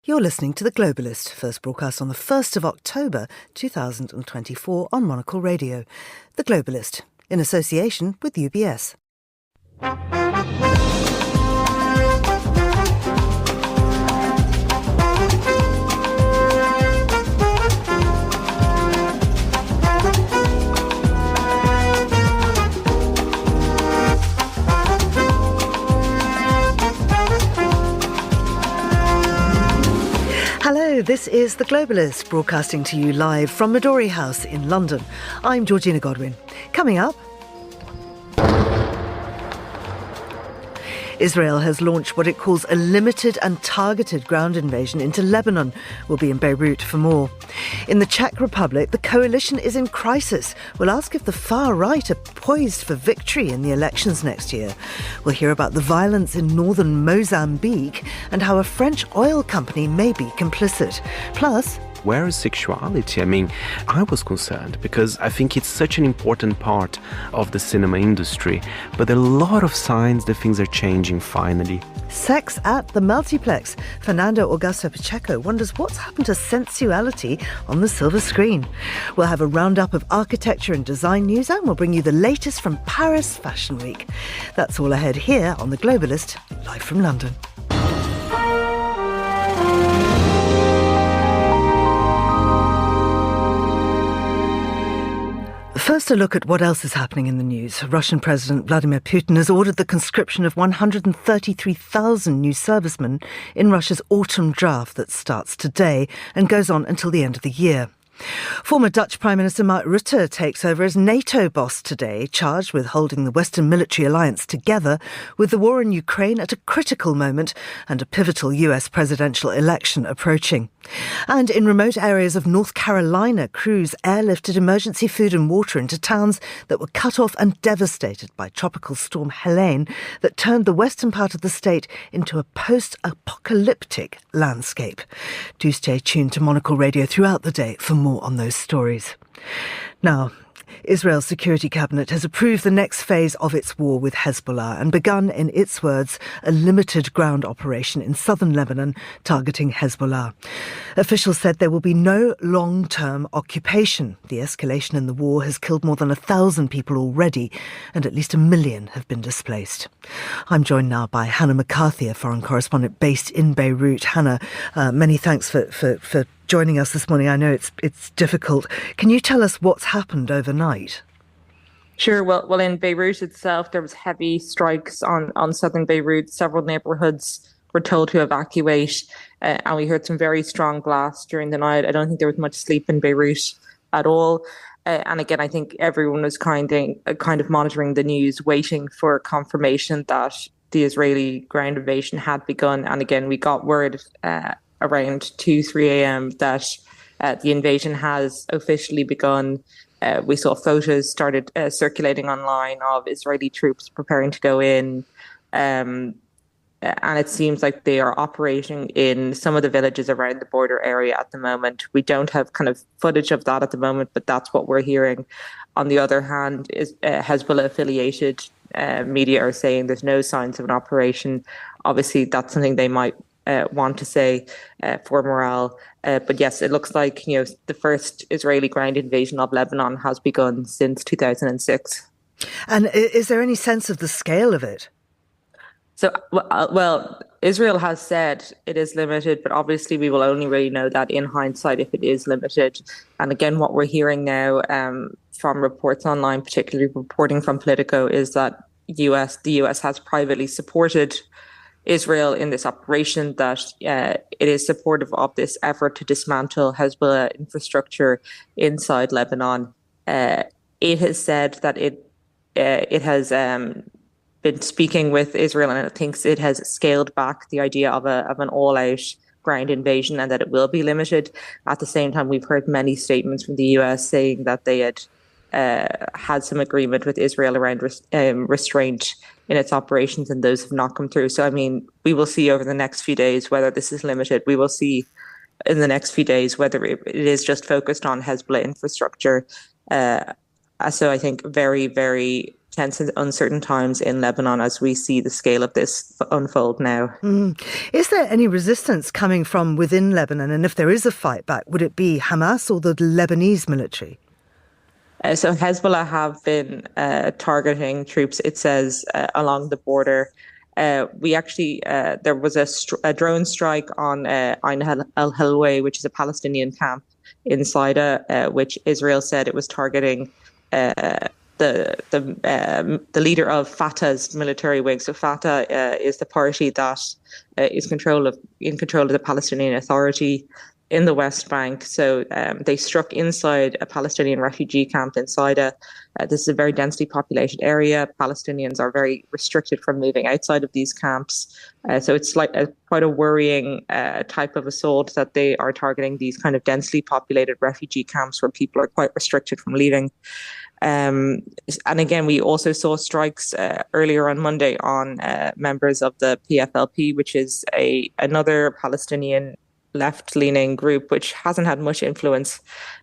You're listening to The Globalist, first broadcast on the 1st of October 2024 on Monocle Radio. The Globalist, in association with UBS. Hello, this is The Globalist, broadcasting to you live from Midori House in London. I'm Georgina Godwin. Coming up, Israel has launched what it calls a limited and targeted ground invasion into Lebanon. We'll be in Beirut for more. In the Czech Republic, the coalition is in crisis. We'll ask if the far right are poised for victory in the elections next year. We'll hear about the violence in northern Mozambique and how a French oil company may be complicit. Plus, where is sexuality? I mean, I was concerned because I think it's such an important part of the cinema industry, but there are a lot of signs that things are changing finally. Sex at the multiplex. Fernando Augusto Pacheco wonders what's happened to sensuality on the silver screen. We'll have a roundup of architecture and design news, and we'll bring you the latest from Paris Fashion Week. That's all ahead here on The Globalist, live from London. First, a look at what else is happening in the news. Russian President Vladimir Putin has ordered the conscription of 133,000 new servicemen in Russia's autumn draft that starts today and goes on until the end of the year. Former Dutch Prime Minister Mark Rutte takes over as NATO boss today, charged with holding the Western military alliance together with the war in Ukraine at a critical moment and a pivotal US presidential election approaching. And in remote areas of North Carolina, crews airlifted emergency food and water into towns that were cut off and devastated by Tropical Storm Helene that turned the western part of the state into a post-apocalyptic landscape. Do stay tuned to Monocle Radio throughout the day for more on those stories. Now, Israel's Security Cabinet has approved the next phase of its war with Hezbollah and begun, in its words, a limited ground operation in southern Lebanon targeting Hezbollah. Officials said there will be no long-term occupation. The escalation in the war has killed more than 1,000 people already, and at least 1 million have been displaced. I'm joined now by Hannah McCarthy, a foreign correspondent based in Beirut. Hannah, many thanks for joining us this morning. I know it's difficult. Can you tell us what's happened overnight? Sure. Well, in Beirut itself, there was heavy strikes on southern Beirut. Several neighbourhoods were told to evacuate, and we heard some very strong blasts during the night. I don't think there was much sleep in Beirut at all. And again, I think everyone was kind of monitoring the news, waiting for confirmation that the Israeli ground invasion had begun. And again, we got word around 2-3 a.m. that the invasion has officially begun. We saw photos started circulating online of Israeli troops preparing to go in. And it seems like they are operating in some of the villages around the border area at the moment. We don't have kind of footage of that at the moment, but that's what we're hearing. On the other hand, is Hezbollah-affiliated media are saying there's no signs of an operation. Obviously, that's something they might want to say for morale. But yes, it looks like the first Israeli ground invasion of Lebanon has begun since 2006. And is there any sense of the scale of it? So, well, Israel has said it is limited, but obviously we will only really know that in hindsight if it is limited. And again, what we're hearing now from reports online, particularly reporting from Politico, is that the US has privately supported Israel in this operation, that it is supportive of this effort to dismantle Hezbollah infrastructure inside Lebanon. It has said that it has been speaking with Israel, and it thinks it has scaled back the idea of an all-out ground invasion and that it will be limited. At the same time, we've heard many statements from the US saying that they had had some agreement with Israel around restraint in its operations, and those have not come through. So, I mean, we will see over the next few days whether this is limited. We will see in the next few days whether it is just focused on Hezbollah infrastructure. So I think very, very tense and uncertain times in Lebanon as we see the scale of this unfold now. Is there any resistance coming from within Lebanon? And if there is a fight back, would it be Hamas or the Lebanese military? So Hezbollah have been targeting troops, it says, along the border. We actually, there was a drone strike on Ain al-Helway, which is a Palestinian camp in Saida, which Israel said it was targeting the leader of Fatah's military wing. So Fatah is the party that is in control of the Palestinian Authority in the West Bank. So they struck inside a Palestinian refugee camp in Saida. This is a very densely populated area. Palestinians are very restricted from moving outside of these camps. So it's like quite a worrying type of assault that they are targeting these kind of densely populated refugee camps where people are quite restricted from leaving. And again, we also saw strikes earlier on Monday on members of the PFLP, which is another Palestinian left-leaning group which hasn't had much influence.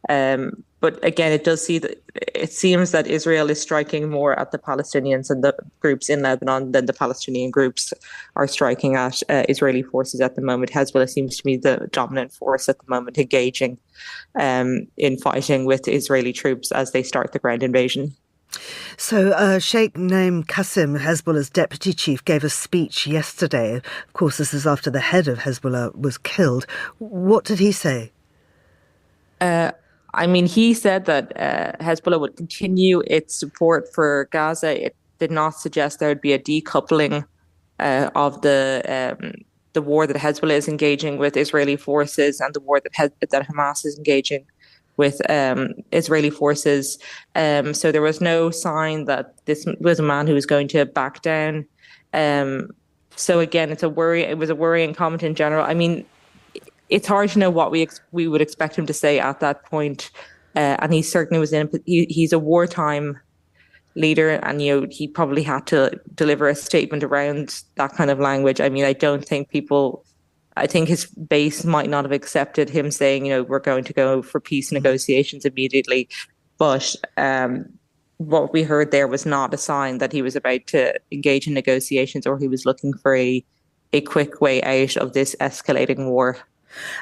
But again, it seems that Israel is striking more at the Palestinians and the groups in Lebanon than the Palestinian groups are striking at Israeli forces at the moment. Hezbollah seems to be the dominant force at the moment, engaging in fighting with Israeli troops as they start the ground invasion. So Sheikh Naim Qasim, Hezbollah's deputy chief, gave a speech yesterday. Of course, this is after the head of Hezbollah was killed. What did he say? He said that Hezbollah would continue its support for Gaza. It did not suggest there would be a decoupling of the war that Hezbollah is engaging with Israeli forces and the war that Hamas is engaging with Israeli forces. So there was no sign that this was a man who was going to back down. So again, it was a worrying comment in general. I mean, it's hard to know what we would expect him to say at that point. And he certainly he's a wartime leader, and he probably had to deliver a statement around that kind of language. I mean, I think his base might not have accepted him saying, we're going to go for peace negotiations immediately. But what we heard there was not a sign that he was about to engage in negotiations or he was looking for a quick way out of this escalating war.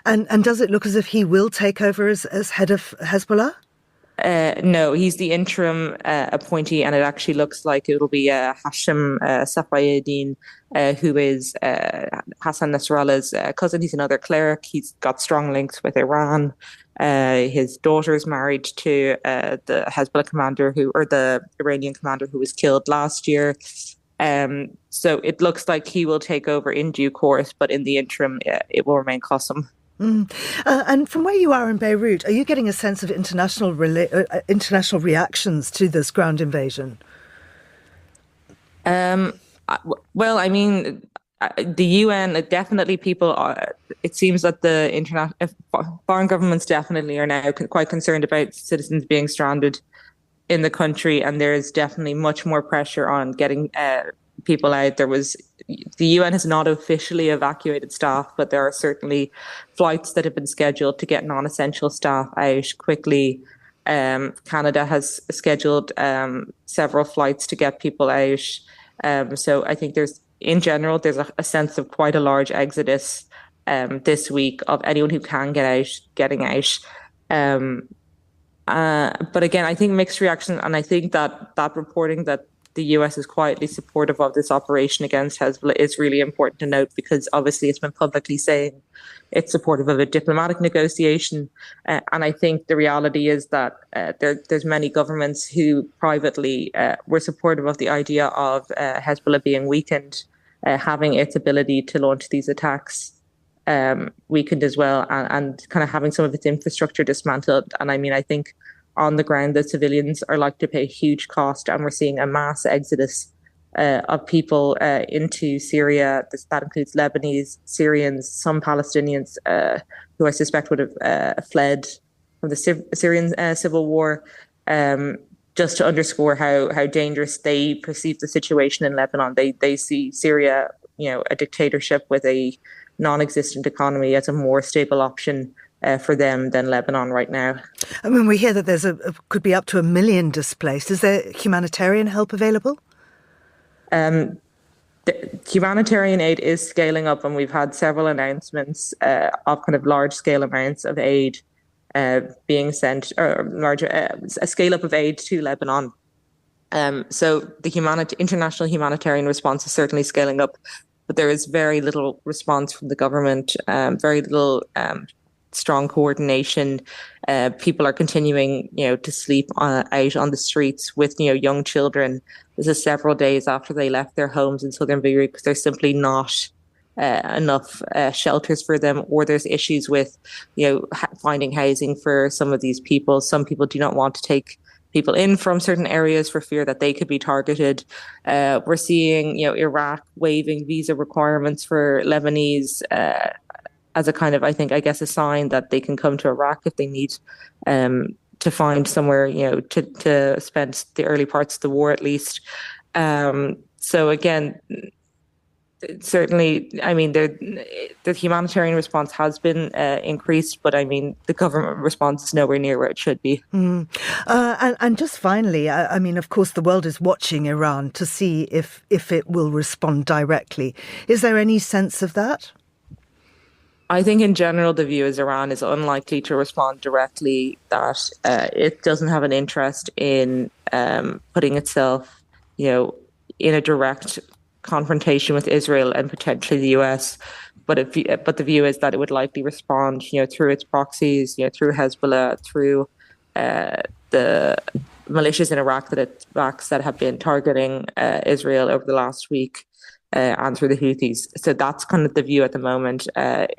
And does it look as if he will take over as head of Hezbollah? No, he's the interim appointee, and it actually looks like it'll be Hashim Safieddine, who is Hassan Nasrallah's cousin. He's another cleric. He's got strong links with Iran. His daughter is married to the Hezbollah commander the Iranian commander who was killed last year. So it looks like he will take over in due course, but in the interim, it will remain Qasim. And from where you are in Beirut, are you getting a sense of international reactions to this ground invasion? Well, I mean, the UN, definitely people are, it seems that the foreign governments definitely are now quite concerned about citizens being stranded in the country, and there is definitely much more pressure on getting people out. The UN has not officially evacuated staff, but there are certainly flights that have been scheduled to get non-essential staff out quickly. Canada has scheduled several flights to get people out. So I think there's a sense of quite a large exodus this week of anyone who can get out, getting out. But again, I think mixed reaction, and I think that reporting that the US is quietly supportive of this operation against Hezbollah is really important to note, because obviously it's been publicly saying it's supportive of a diplomatic negotiation. And I think the reality is that there's many governments who privately were supportive of the idea of Hezbollah being weakened, having its ability to launch these attacks weakened as well, and kind of having some of its infrastructure dismantled. And I mean, I think on the ground, the civilians are like to pay a huge cost, and we're seeing a mass exodus of people into Syria. That includes Lebanese, Syrians, some Palestinians who I suspect would have fled from the Syrian civil war. Just to underscore how dangerous they perceive the situation in Lebanon. They see Syria, a dictatorship with a non-existent economy, as a more stable option for them than Lebanon right now. I mean, we hear that there's could be up to 1 million displaced. Is there humanitarian help available? The humanitarian aid is scaling up, and we've had several announcements of kind of large-scale amounts of aid being sent, or larger a scale-up of aid to Lebanon. So the international humanitarian response is certainly scaling up, but there is very little response from the government, very little strong coordination. People are continuing, to sleep out on the streets with, young children. This is several days after they left their homes in southern Beirut because there's simply not enough shelters for them, or there's issues with, finding housing for some of these people. Some people do not want to take people in from certain areas for fear that they could be targeted. We're seeing, Iraq waiving visa requirements for Lebanese as a kind of, I guess, a sign that they can come to Iraq if they need to find somewhere, to spend the early parts of the war at least. So again, certainly, the humanitarian response has been increased, but the government response is nowhere near where it should be. And just finally, of course, the world is watching Iran to see if it will respond directly. Is there any sense of that? I think in general, the view is Iran is unlikely to respond directly, that it doesn't have an interest in putting itself, in a direct confrontation with Israel and potentially the US. But the view is that it would likely respond, through its proxies, through Hezbollah, through the militias in Iraq that it backs that have been targeting Israel over the last week. And through the Houthis. So that's kind of the view at the moment.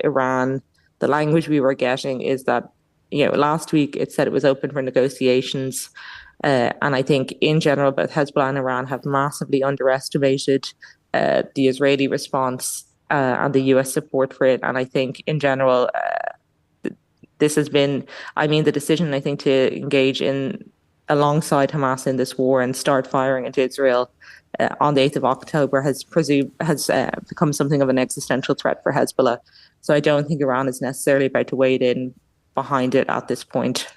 Iran, the language we were getting is that, last week it said it was open for negotiations. And I think in general, both Hezbollah and Iran have massively underestimated the Israeli response and the US support for it. And I think in general, this has been, the decision, I think, to engage alongside Hamas in this war and start firing into Israel on the 8th of October has become something of an existential threat for Hezbollah. So I don't think Iran is necessarily about to wade in behind it at this point.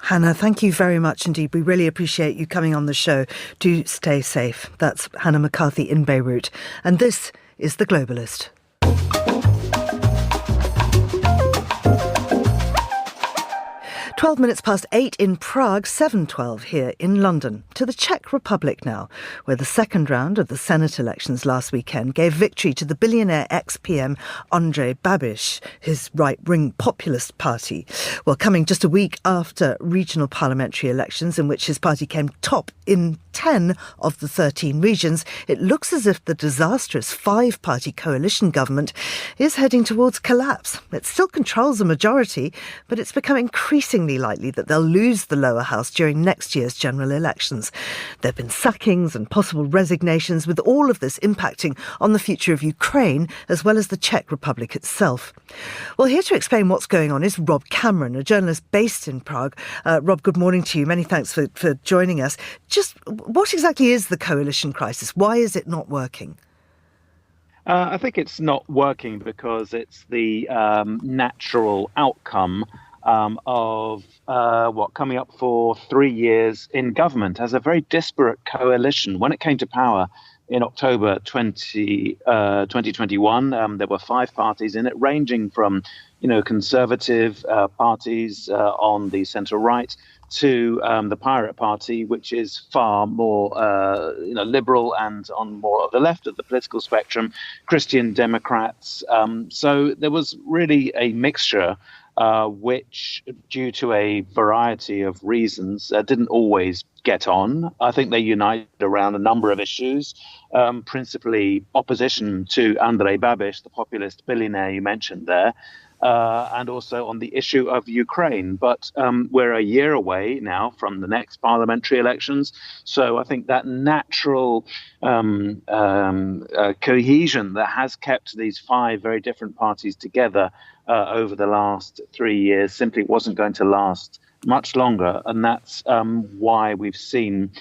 Hannah, thank you very much indeed. We really appreciate you coming on the show. Do stay safe. That's Hannah McCarthy in Beirut. And this is The Globalist. 12 minutes past 8 in Prague, 7:12 here in London. To the Czech Republic now, where the second round of the Senate elections last weekend gave victory to the billionaire ex-PM Andrej Babiš, his right-wing populist party. Well, coming just a week after regional parliamentary elections in which his party came top in 10 of the 13 regions, it looks as if the disastrous five-party coalition government is heading towards collapse. It still controls a majority, but it's become increasingly likely that they'll lose the lower house during next year's general elections. There have been sackings and possible resignations, with all of this impacting on the future of Ukraine as well as the Czech Republic itself. Well, here to explain what's going on is Rob Cameron, a journalist based in Prague. Rob, good morning to you. Many thanks for joining us. Just what exactly is the coalition crisis? Why is it not working? I think it's not working because it's the natural outcome of coming up for 3 years in government as a very disparate coalition. When it came to power in October 2021, there were five parties in it, ranging from, conservative parties on the centre right to the Pirate Party, which is far more, liberal and on more of the left of the political spectrum, Christian Democrats. So there was really a mixture which, due to a variety of reasons, didn't always get on. I think they united around a number of issues, principally opposition to Andrej Babiš, the populist billionaire you mentioned there, and also on the issue of Ukraine. But we're a year away now from the next parliamentary elections. So I think that natural cohesion that has kept these five very different parties together over the last 3 years simply wasn't going to last much longer. And that's why we've seen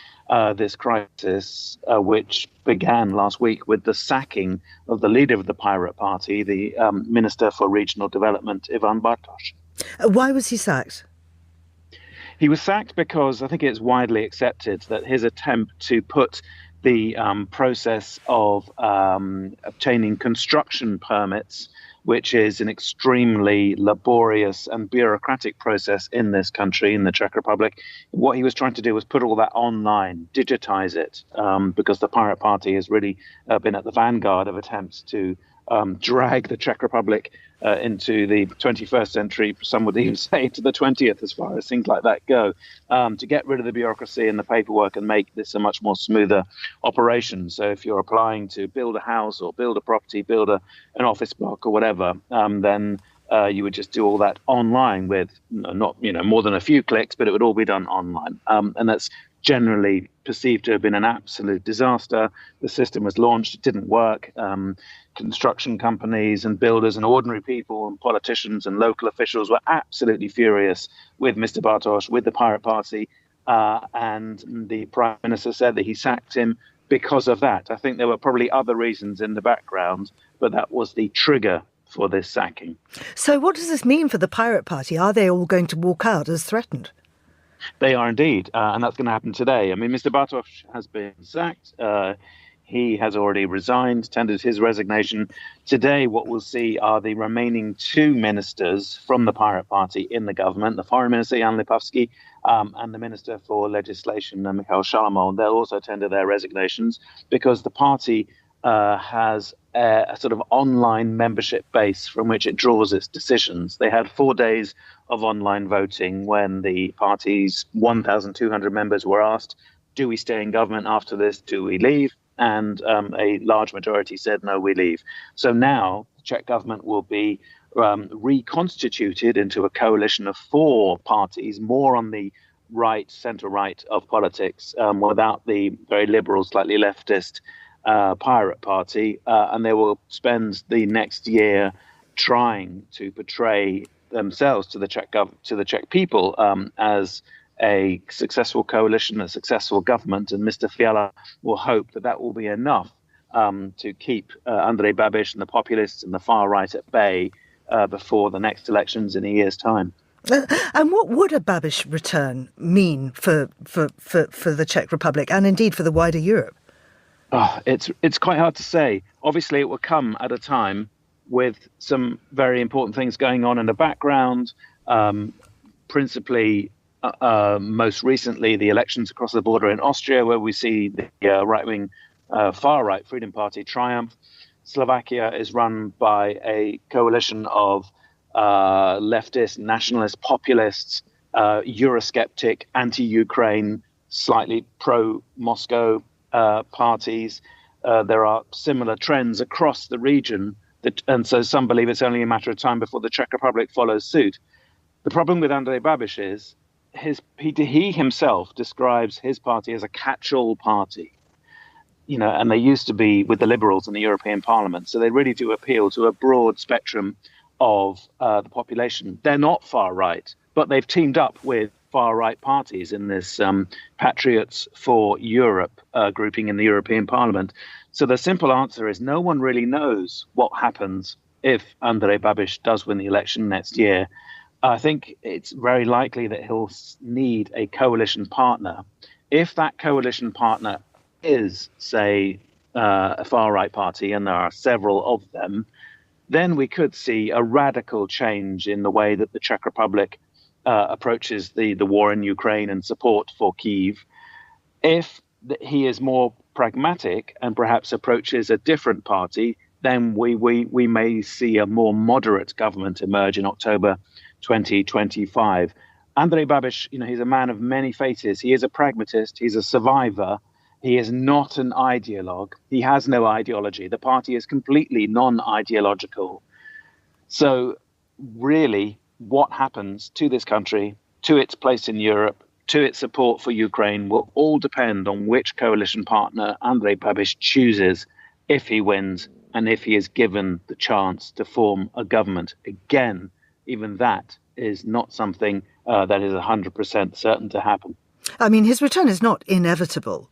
this crisis, which began last week with the sacking of the leader of the Pirate Party, the Minister for Regional Development, Ivan Bartoš. Why was he sacked? He was sacked because I think it's widely accepted that his attempt to put the process of obtaining construction permits, which is an extremely laborious and bureaucratic process in this country, in the Czech Republic. What he was trying to do was put all that online, digitize it, because the Pirate Party has really been at the vanguard of attempts to drag the Czech Republic into the 21st century, some would even say to the 20th, as far as things like that go, to get rid of the bureaucracy and the paperwork and make this a much more smoother operation. So if you're applying to build a house or build a property, build an office block or whatever, then you would just do all that online with not more than a few clicks, but it would all be done online. And that's generally perceived to have been an absolute disaster. The system was launched, it didn't work. Construction companies and builders and ordinary people and politicians and local officials were absolutely furious with Mr. Bartosz, with the Pirate Party, and the Prime Minister said that he sacked him because of that. I think there were probably other reasons in the background, but that was the trigger for this sacking. So what does this mean for the Pirate Party? Are they all going to walk out as threatened? They are indeed, and that's going to happen today. I mean, Mr. Bartosz has been sacked. He has already resigned, tendered his resignation. Today, what we'll see are the remaining two ministers from the Pirate Party in the government, the Foreign Minister, Jan Lipavsky, and the Minister for Legislation, Michal Šalamoun. They'll also tender their resignations because the party has a sort of online membership base from which it draws its decisions. They had 4 days of online voting when the party's 1,200 members were asked, do we stay in government after this? Do we leave? And a large majority said, no, we leave. So now the Czech government will be reconstituted into a coalition of 4 parties, more on the right, centre-right of politics, without the very liberal, slightly leftist Pirate Party. And they will spend the next year trying to portray themselves to the Czech people as a successful coalition, a successful government, and Mr. Fiala will hope that that will be enough to keep Andrej Babiš and the populists and the far right at bay before the next elections in a year's time. And what would a Babiš return mean for the Czech Republic and indeed for the wider Europe? Oh, it's quite hard to say. Obviously, it will come at a time with some very important things going on in the background, principally. Most recently, the elections across the border in Austria, where we see the right-wing, far-right Freedom Party triumph. Slovakia is run by a coalition of leftist, nationalist, populists, Eurosceptic, anti-Ukraine, slightly pro-Moscow parties. There are similar trends across the region, and so some believe it's only a matter of time before the Czech Republic follows suit. The problem with Andrej Babiš is he himself describes his party as a catch-all party, and they used to be with the Liberals in the European Parliament. So they really do appeal to a broad spectrum of the population. They're not far right, but they've teamed up with far right parties in this Patriots for Europe grouping in the European Parliament. So the simple answer is no one really knows what happens if Andrej Babiš does win the election next year. I think it's very likely that he'll need a coalition partner. If that coalition partner is, say, a far-right party, and there are several of them, then we could see a radical change in the way that the Czech Republic approaches the war in Ukraine and support for Kyiv. If he is more pragmatic and perhaps approaches a different party, then we may see a more moderate government emerge in October 2025. Andrej Babiš, he's a man of many faces. He is a pragmatist. He's a survivor. He is not an ideologue. He has no ideology. The party is completely non-ideological. So really, what happens to this country, to its place in Europe, to its support for Ukraine will all depend on which coalition partner Andrej Babiš chooses if he wins and if he is given the chance to form a government. Again, even that is not something that is 100% certain to happen. I mean, his return is not inevitable.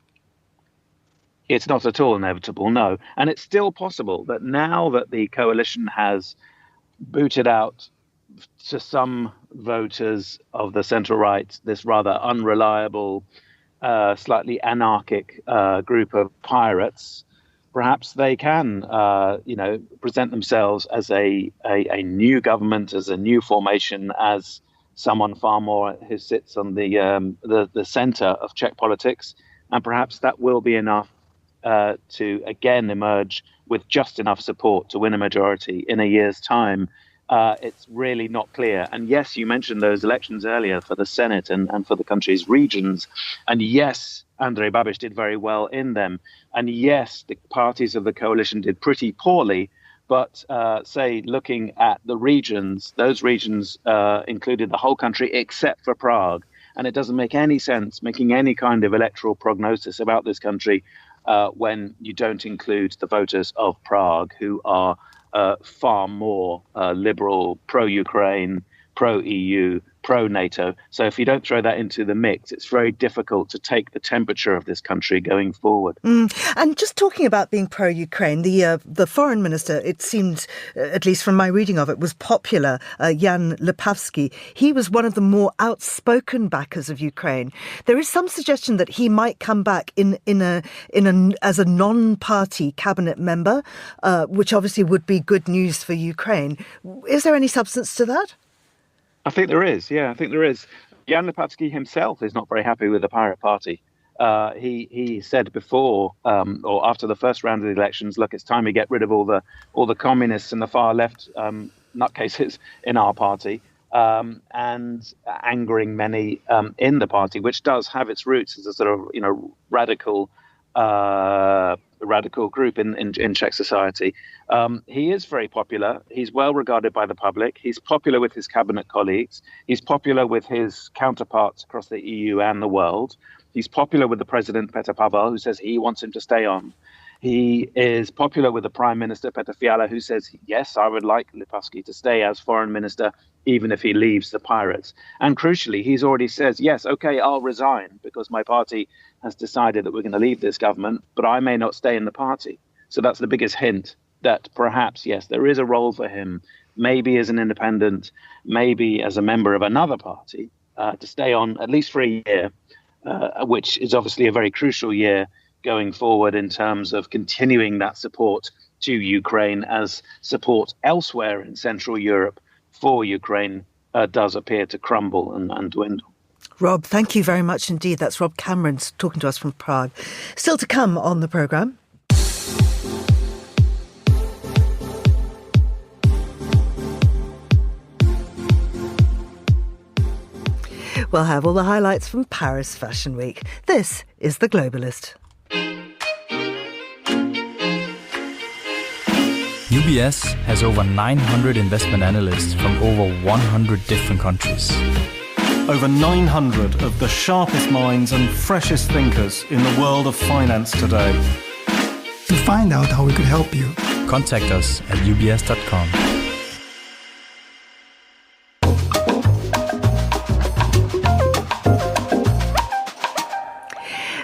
It's not at all inevitable, no. And it's still possible that now that the coalition has booted out to some voters of the centre right, this rather unreliable, slightly anarchic group of pirates, perhaps they can, present themselves as a new government, as a new formation, as someone far more who sits on the centre of Czech politics, and perhaps that will be enough to again emerge with just enough support to win a majority in a year's time. It's really not clear. And yes, you mentioned those elections earlier for the Senate and for the country's regions. And yes, Andrej Babiš did very well in them. And yes, the parties of the coalition did pretty poorly. But say, looking at the regions, those regions included the whole country except for Prague. And it doesn't make any sense making any kind of electoral prognosis about this country when you don't include the voters of Prague, who are far more liberal, pro-Ukraine, pro-EU, pro-NATO. So if you don't throw that into the mix, it's very difficult to take the temperature of this country going forward. And just talking about being pro-Ukraine, the foreign minister, it seemed, at least from my reading of it, was popular, Jan Lipavsky. He was one of the more outspoken backers of Ukraine. There is some suggestion that he might come back as a non-party cabinet member, which obviously would be good news for Ukraine. Is there any substance to that? I think there is. Yeah, I think there is. Jan Lipavsky himself is not very happy with the Pirate Party. He said before or after the first round of the elections, look, it's time we get rid of all the communists and the far left nutcases in our party, and angering many in the party, which does have its roots as a sort of radical group in Czech society. He is very popular. He's well regarded by the public. He's popular with his cabinet colleagues. He's popular with his counterparts across the EU and the world. He's popular with the president, Petr Pavel, who says he wants him to stay on. He is popular with the Prime Minister, Petr Fiala, who says, yes, I would like Lipavsky to stay as foreign minister, even if he leaves the pirates. And crucially, he's already says, yes, OK, I'll resign because my party has decided that we're going to leave this government, but I may not stay in the party. So that's the biggest hint that perhaps, yes, there is a role for him, maybe as an independent, maybe as a member of another party, to stay on at least for a year, which is obviously a very crucial year going forward in terms of continuing that support to Ukraine, as support elsewhere in Central Europe for Ukraine does appear to crumble and dwindle. Rob, thank you very much indeed. That's Rob Cameron talking to us from Prague. Still to come on the programme. We'll have all the highlights from Paris Fashion Week. This is The Globalist. UBS has over 900 investment analysts from over 100 different countries. Over 900 of the sharpest minds and freshest thinkers in the world of finance today. To find out how we could help you, contact us at ubs.com.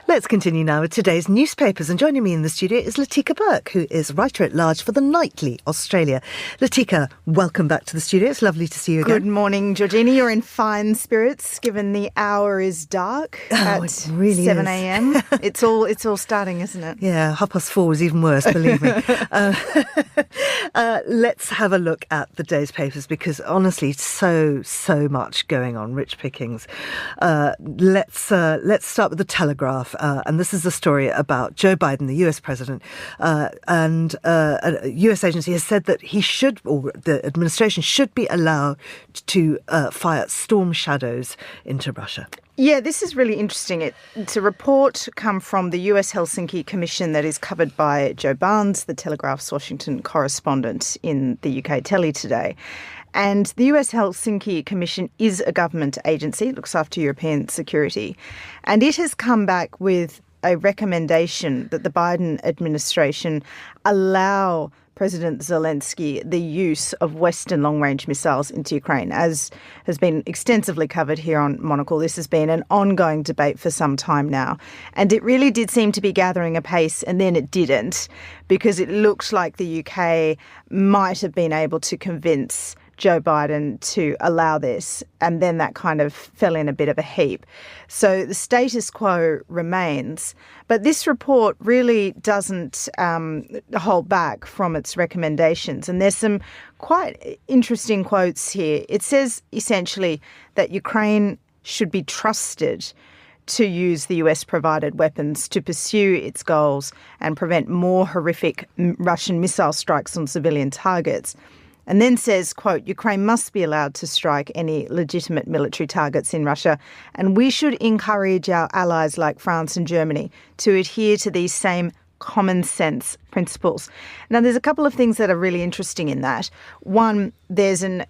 Let's continue now with today's newspapers. And joining me in the studio is Latika Burke, who is writer-at-large for The Nightly Australia. Latika, welcome back to the studio. It's lovely to see you again. Good morning, Georgina. You're in fine spirits, given the hour is dark at it really 7 a.m. It's all starting, isn't it? Yeah, 4:30 was even worse, believe me. Let's have a look at the day's papers, because honestly, so much going on. Rich pickings. Let's start with the Telegraph. And this is a story about Joe Biden, the US president, and a US agency has said that the administration should be allowed to fire storm shadows into Russia. Yeah, this is really interesting. It's a report come from the US Helsinki Commission that is covered by Joe Barnes, the Telegraph's Washington correspondent in the UK telly today. And the US Helsinki Commission is a government agency. It looks after European security. And it has come back with a recommendation that the Biden administration allow President Zelensky the use of Western long-range missiles into Ukraine. As has been extensively covered here on Monocle, this has been an ongoing debate for some time now. And it really did seem to be gathering a pace, and then it didn't, because it looked like the UK might have been able to convince Joe Biden to allow this, and then that kind of fell in a bit of a heap. So the status quo remains, but this report really doesn't hold back from its recommendations. And there's some quite interesting quotes here. It says essentially that Ukraine should be trusted to use the US-provided weapons to pursue its goals and prevent more horrific Russian missile strikes on civilian targets. And then says, quote, Ukraine must be allowed to strike any legitimate military targets in Russia, and we should encourage our allies like France and Germany to adhere to these same common sense principles. Now, there's a couple of things that are really interesting in that. One, there's an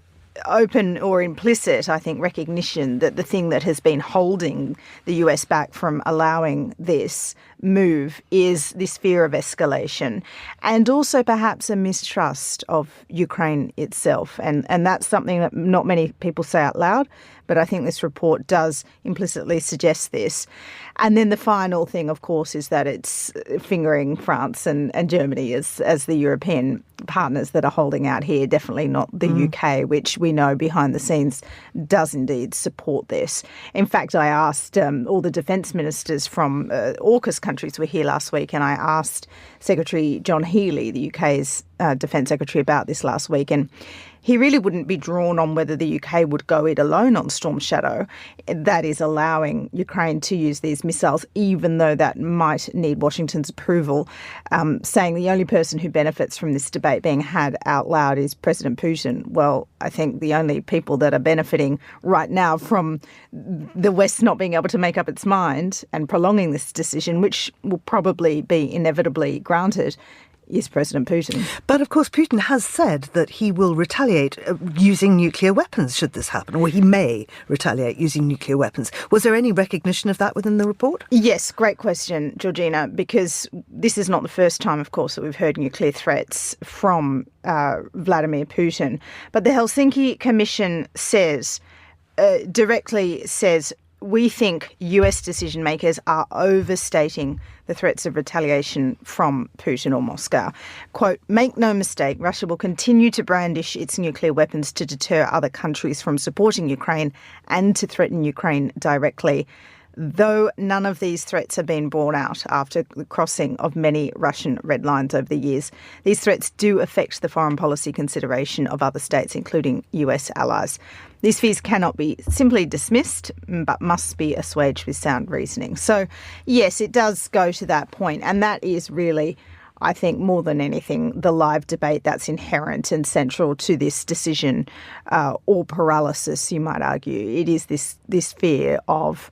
open or implicit, I think, recognition that the thing that has been holding the US back from allowing this move is this fear of escalation, and also perhaps a mistrust of Ukraine itself. And that's something that not many people say out loud, but I think this report does implicitly suggest this. And then the final thing, of course, is that it's fingering France and Germany as the European partners that are holding out here, definitely not the UK, which we know behind the scenes does indeed support this. In fact, I asked all the defence ministers from AUKUS countries were here last week, and I asked Secretary John Healey, the UK's Defence Secretary, about this last week, and he really wouldn't be drawn on whether the UK would go it alone on Storm Shadow. That is allowing Ukraine to use these missiles, even though that might need Washington's approval, saying the only person who benefits from this debate being had out loud is President Putin. Well, I think the only people that are benefiting right now from the West not being able to make up its mind and prolonging this decision, which will probably be inevitably granted, is President Putin. But of course, Putin has said that he will retaliate using nuclear weapons should this happen, or he may retaliate using nuclear weapons. Was there any recognition of that within the report? Yes, great question, Georgina, because this is not the first time, of course, that we've heard nuclear threats from Vladimir Putin. But the Helsinki Commission directly says, we think US decision makers are overstating the threats of retaliation from Putin or Moscow. Quote, make no mistake, Russia will continue to brandish its nuclear weapons to deter other countries from supporting Ukraine and to threaten Ukraine directly, though none of these threats have been borne out after the crossing of many Russian red lines over the years. These threats do affect the foreign policy consideration of other states, including US allies. These fears cannot be simply dismissed, but must be assuaged with sound reasoning. So, yes, it does go to that point, and that is really, I think, more than anything, the live debate that's inherent and central to this decision, or paralysis, you might argue. It is this fear of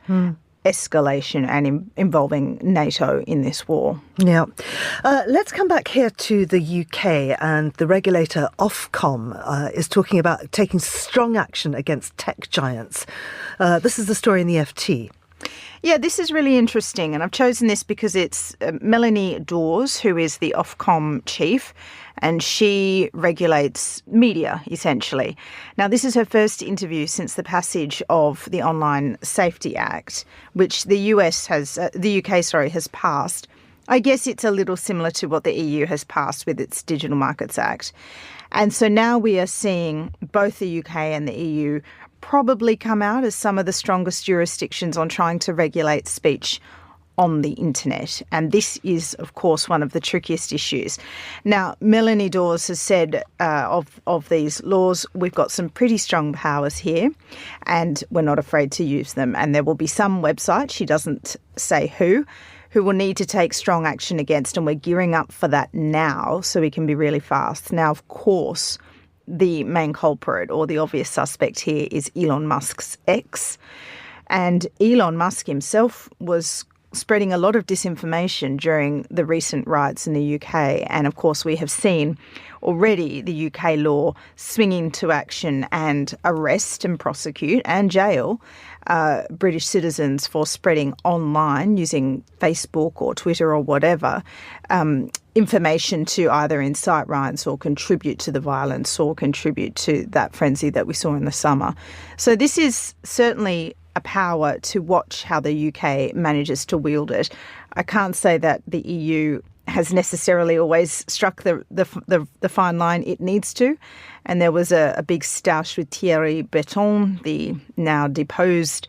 escalation and involving NATO in this war. Yeah. Let's come back here to the UK, and the regulator Ofcom is talking about taking strong action against tech giants. This is the story in the FT. Yeah, this is really interesting, and I've chosen this because it's Melanie Dawes, who is the Ofcom chief, and she regulates media, essentially. Now, this is her first interview since the passage of the Online Safety Act, which the UK has passed. I guess it's a little similar to what the EU has passed with its Digital Markets Act. And so now we are seeing both the UK and the EU probably come out as some of the strongest jurisdictions on trying to regulate speech on the internet. And this is, of course, one of the trickiest issues. Now, Melanie Dawes has said of these laws, we've got some pretty strong powers here and we're not afraid to use them. And there will be some website, she doesn't say who will need to take strong action against, and we're gearing up for that now so we can be really fast. Now, of course, the main culprit or the obvious suspect here is Elon Musk's X. And Elon Musk himself was spreading a lot of disinformation during the recent riots in the UK. And of course, we have seen already the UK law swing into action and arrest and prosecute and jail British citizens for spreading online using Facebook or Twitter or whatever information to either incite riots or contribute to the violence or contribute to that frenzy that we saw in the summer. So this is certainly a power to watch how the UK manages to wield it. I can't say that the EU has necessarily always struck the fine line it needs to. And there was a big stoush with Thierry Breton, the now deposed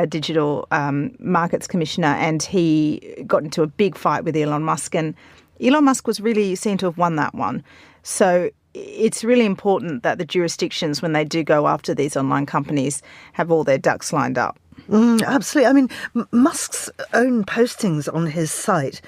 Digital Markets Commissioner, and he got into a big fight with Elon Musk. And Elon Musk was really seen to have won that one. So it's really important that the jurisdictions, when they do go after these online companies, have all their ducks lined up. Absolutely. I mean, Musk's own postings on his site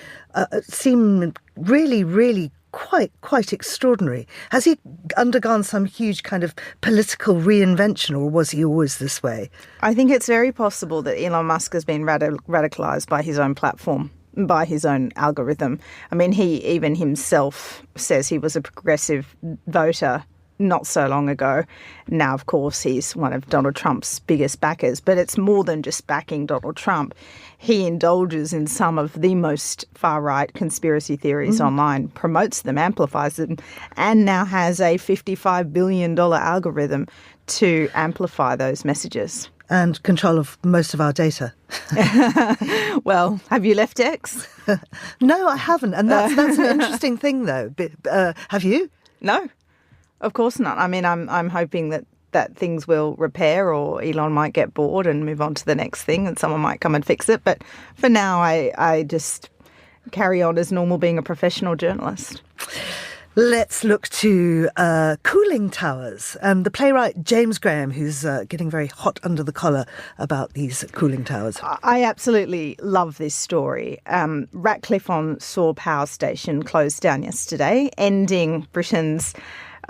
seem really, really quite extraordinary. Has he undergone some huge kind of political reinvention, or was he always this way? I think it's very possible that Elon Musk has been radicalised by his own platform, by his own algorithm. I mean, he even himself says he was a progressive voter not so long ago. Now, of course, he's one of Donald Trump's biggest backers, but it's more than just backing Donald Trump. He indulges in some of the most far-right conspiracy theories online, promotes them, amplifies them, and now has a $55 billion algorithm to amplify those messages. And control of most of our data. Well, have you left X? No, I haven't. And that's an interesting thing, though. Have you? No. Of course not. I mean, I'm hoping that things will repair, or Elon might get bored and move on to the next thing and someone might come and fix it. But for now, I just carry on as normal being a professional journalist. Let's look to cooling towers and the playwright James Graham, who's getting very hot under the collar about these cooling towers. I absolutely love this story. Ratcliffe-on-Soar Power Station closed down yesterday, ending Britain's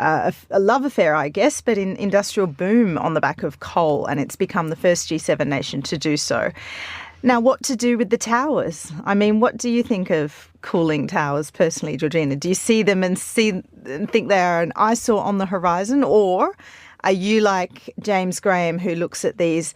a love affair, I guess, but an industrial boom on the back of coal, and it's become the first G7 nation to do so. Now, what to do with the towers? I mean, what do you think of cooling towers personally, Georgina? Do you see them and think they are an eyesore on the horizon, or are you like James Graham, who looks at these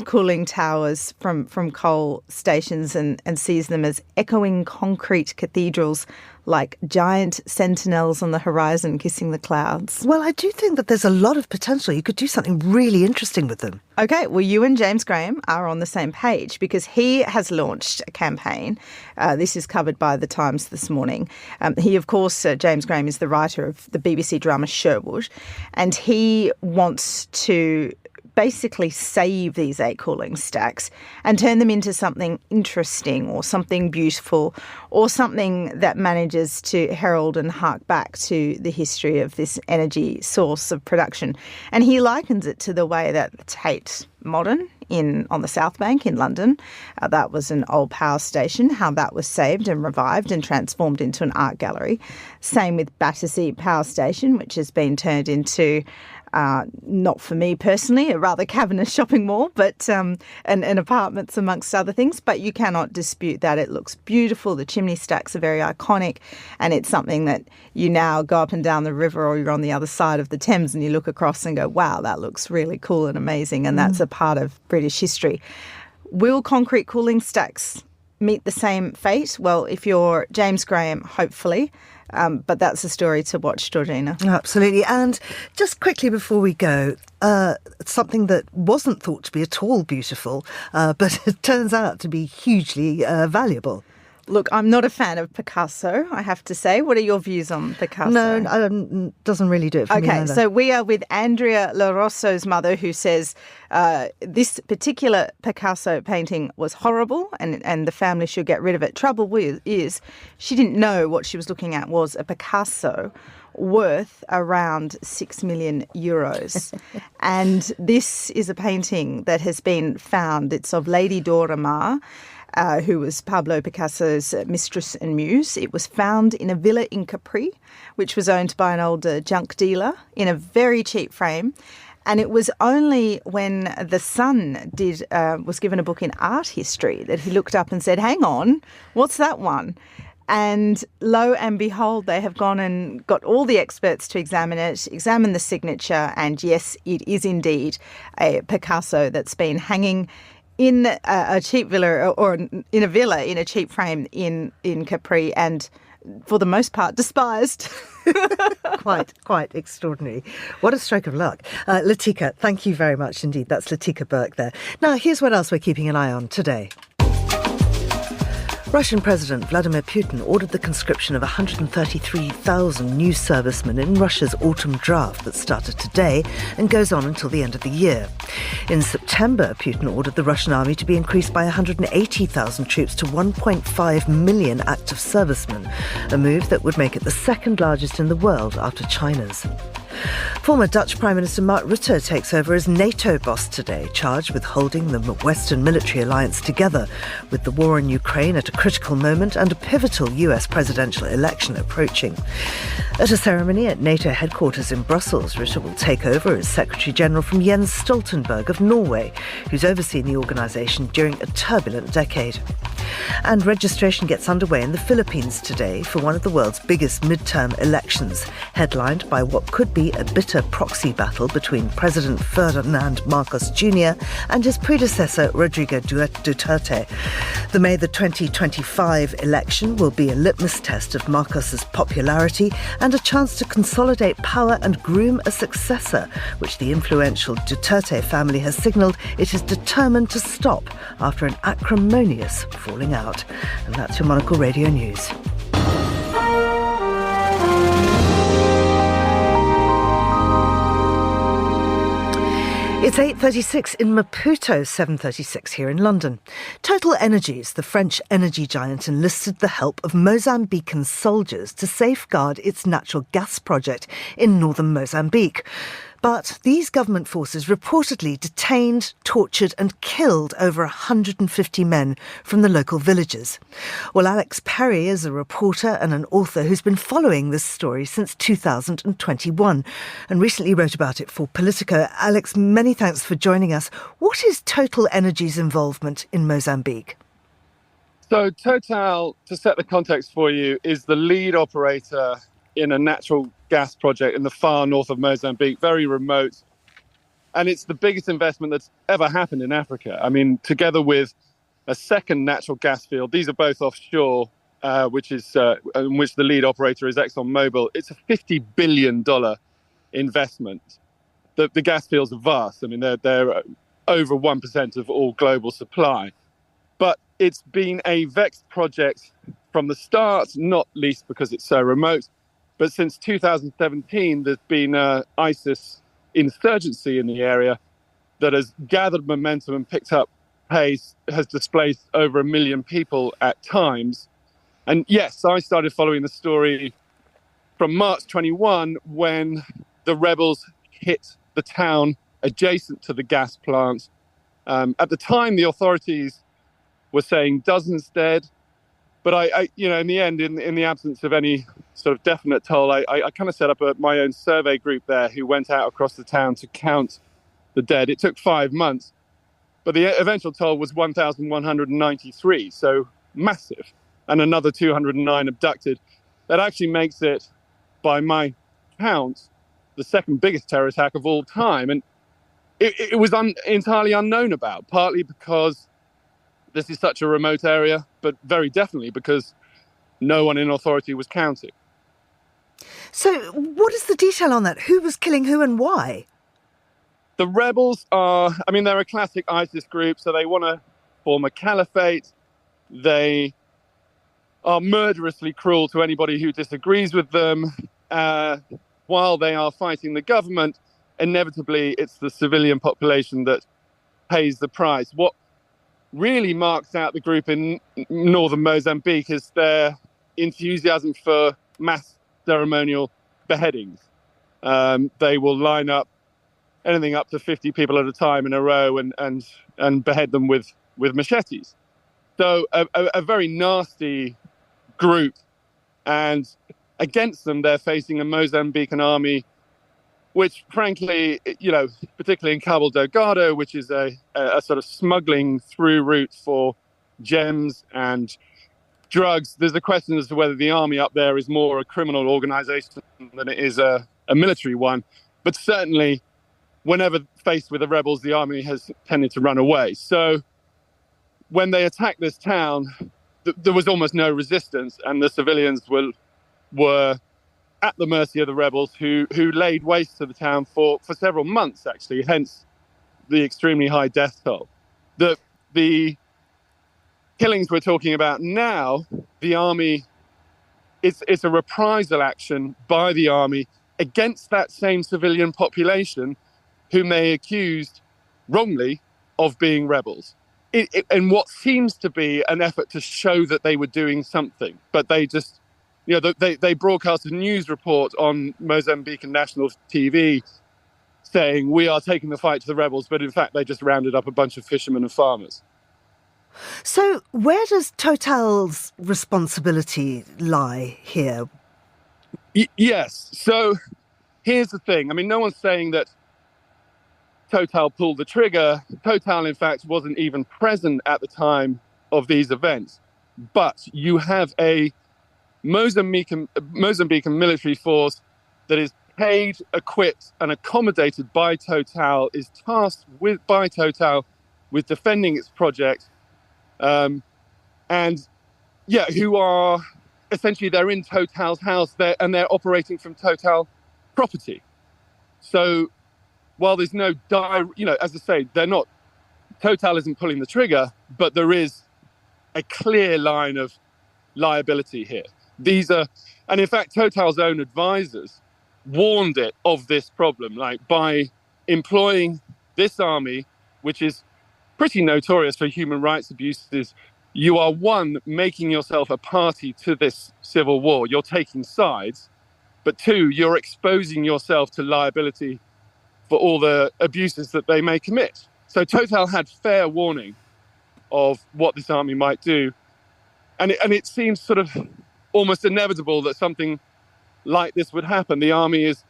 cooling towers from coal stations and sees them as echoing concrete cathedrals, like giant sentinels on the horizon kissing the clouds? Well, I do think that there's a lot of potential. You could do something really interesting with them. Okay, well, you and James Graham are on the same page because he has launched a campaign. This is covered by The Times this morning. He, of course, James Graham is the writer of the BBC drama Sherwood, and he wants to basically save these 8 cooling stacks and turn them into something interesting or something beautiful or something that manages to herald and hark back to the history of this energy source of production. And he likens it to the way that the Tate Modern on the South Bank in London, that was an old power station, how that was saved and revived and transformed into an art gallery. Same with Battersea Power Station, which has been turned into not for me personally, a rather cavernous shopping mall, but and apartments amongst other things. But you cannot dispute that it looks beautiful. The chimney stacks are very iconic, and it's something that you now go up and down the river, or you're on the other side of the Thames and you look across and go, wow, that looks really cool and amazing. And that's a part of British history. Will concrete cooling stacks meet the same fate? Well, if you're James Graham, hopefully. But that's a story to watch, Georgina. Absolutely. And just quickly before we go, something that wasn't thought to be at all beautiful, but it turns out to be hugely valuable. Look, I'm not a fan of Picasso, I have to say. What are your views on Picasso? No, doesn't really do it for me either. Okay, so we are with Andrea LaRosso's mother, who says this particular Picasso painting was horrible and the family should get rid of it. Trouble is she didn't know what she was looking at was a Picasso worth around 6 million euros. And this is a painting that has been found. It's of Lady Dora Maar, who was Pablo Picasso's mistress and muse. It was found in a villa in Capri, which was owned by an old junk dealer, in a very cheap frame. And it was only when the son was given a book in art history that he looked up and said, hang on, what's that one? And lo and behold, they have gone and got all the experts to examine it, examine the signature, and yes, it is indeed a Picasso that's been hanging in a cheap villa, or in a villa in a cheap frame in Capri, and for the most part despised. Quite extraordinary. What a stroke of luck. Latika, thank you very much indeed. That's Latika Burke there. Now, here's what else we're keeping an eye on today. Russian President Vladimir Putin ordered the conscription of 133,000 new servicemen in Russia's autumn draft that started today and goes on until the end of the year. In September, Putin ordered the Russian army to be increased by 180,000 troops to 1.5 million active servicemen, a move that would make it the second largest in the world after China's. Former Dutch Prime Minister Mark Rutte takes over as NATO boss today, charged with holding the Western military alliance together, with the war in Ukraine at a critical moment and a pivotal US presidential election approaching. At a ceremony at NATO headquarters in Brussels, Rutte will take over as Secretary-General from Jens Stoltenberg of Norway, who's overseen the organisation during a turbulent decade. And registration gets underway in the Philippines today for one of the world's biggest midterm elections, headlined by what could be a bitter proxy battle between President Ferdinand Marcos Jr. and his predecessor Rodrigo Duterte. The May the 2025 election will be a litmus test of Marcos's popularity and a chance to consolidate power and groom a successor, which the influential Duterte family has signalled it is determined to stop after an acrimonious falling out. And that's your Monocle Radio News. It's 8:36 in Maputo, 7:36 here in London. Total Energies, the French energy giant, enlisted the help of Mozambican soldiers to safeguard its natural gas project in northern Mozambique. But these government forces reportedly detained, tortured and killed over 150 men from the local villages. Well, Alex Perry is a reporter and an author who's been following this story since 2021 and recently wrote about it for Politico. Alex, many thanks for joining us. What is Total Energies' involvement in Mozambique? So Total, to set the context for you, is the lead operator in a natural gas project in the far north of Mozambique, very remote. And it's the biggest investment that's ever happened in Africa. I mean, together with a second natural gas field, these are both offshore, which is in which the lead operator is ExxonMobil. It's a $50 billion investment. The gas fields are vast. I mean, they're over 1% of all global supply. But it's been a vexed project from the start, not least because it's so remote. But since 2017, there's been ISIS insurgency in the area that has gathered momentum and picked up pace, has displaced over 1 million people at times. And yes, I started following the story from March 21 when the rebels hit the town adjacent to the gas plant. At the time, the authorities were saying dozens dead. But I in the end, in the absence of any sort of definite toll, I kind of set up my own survey group there who went out across the town to count the dead. It took 5 months, but the eventual toll was 1,193, so massive, and another 209 abducted. That actually makes it, by my count, the second biggest terror attack of all time. And it was entirely unknown about, partly because this is such a remote area, but very definitely because no one in authority was counting. So what is the detail on that? Who was killing who and why? The rebels they're a classic ISIS group, so they want to form a caliphate. They are murderously cruel to anybody who disagrees with them. While they are fighting the government, inevitably it's the civilian population that pays the price. What really marks out the group in northern Mozambique is their enthusiasm for mass ceremonial beheadings. They will line up anything up to 50 people at a time in a row and behead them with machetes. So a very nasty group. And against them, they're facing a Mozambican army which, frankly, particularly in Cabo Delgado, which is a sort of smuggling through route for gems and drugs, there's a question as to whether the army up there is more a criminal organization than it is a military one. But certainly, whenever faced with the rebels, the army has tended to run away. So when they attacked this town, there was almost no resistance, and the civilians were at the mercy of the rebels who laid waste to the town for several months, actually, hence the extremely high death toll. The killings we're talking about now, the army, it's a reprisal action by the army against that same civilian population whom they accused wrongly of being rebels. And what seems to be an effort to show that they were doing something, but they just, they broadcast a news report on Mozambican national TV saying we are taking the fight to the rebels, but in fact they just rounded up a bunch of fishermen and farmers. So where does Total's responsibility lie here? Yes. So here's the thing. I mean, no one's saying that Total pulled the trigger. Total, in fact, wasn't even present at the time of these events. But you have a Mozambican military force that is paid, equipped, and accommodated by Total, is tasked by Total with defending its project. Who are essentially, they're in Total's house there, and they're operating from Total property. So while there's no as I say, Total isn't pulling the trigger, but there is a clear line of liability here. And in fact, Total's own advisors warned it of this problem, like by employing this army, which is pretty notorious for human rights abuses. You are, one, making yourself a party to this civil war. You're taking sides. But two, you're exposing yourself to liability for all the abuses that they may commit. So Total had fair warning of what this army might do. And it seems sort of almost inevitable that something like this would happen. The army is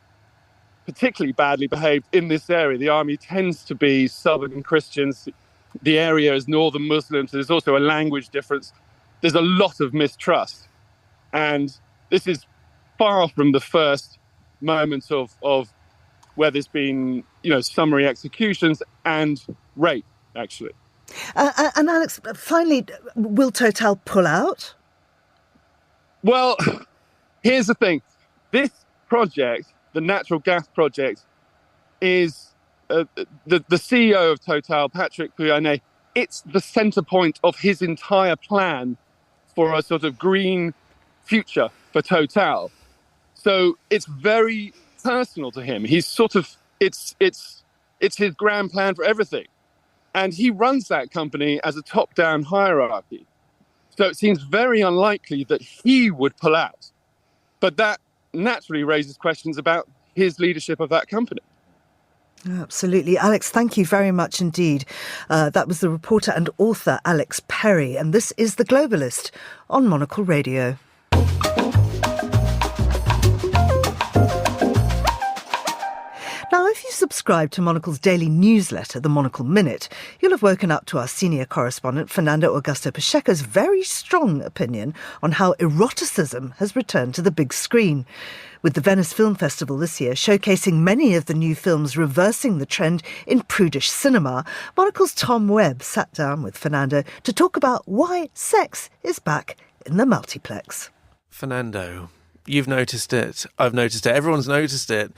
particularly badly behaved in this area. The army tends to be Southern Christians. The area is Northern Muslims. There's also a language difference. There's a lot of mistrust. And this is far from the first moments of where there's been, summary executions and rape, actually. And Alex, finally, will Total pull out? Well, here's the thing. This project, the natural gas project, is the CEO of Total, Patrick Pouyanné. It's the center point of his entire plan for a sort of green future for Total. So it's very personal to him. He's sort of, it's his grand plan for everything. And he runs that company as a top-down hierarchy. So it seems very unlikely that he would pull out. But that naturally raises questions about his leadership of that company. Absolutely. Alex, thank you very much indeed. That was the reporter and author Alex Perry, and this is The Globalist on Monocle Radio. Now, if you subscribe to Monocle's daily newsletter, the Monocle Minute, you'll have woken up to our senior correspondent, Fernando Augusto Pacheco's very strong opinion on how eroticism has returned to the big screen. With the Venice Film Festival this year showcasing many of the new films reversing the trend in prudish cinema, Monocle's Tom Webb sat down with Fernando to talk about why sex is back in the multiplex. Fernando, you've noticed it. I've noticed it. Everyone's noticed it.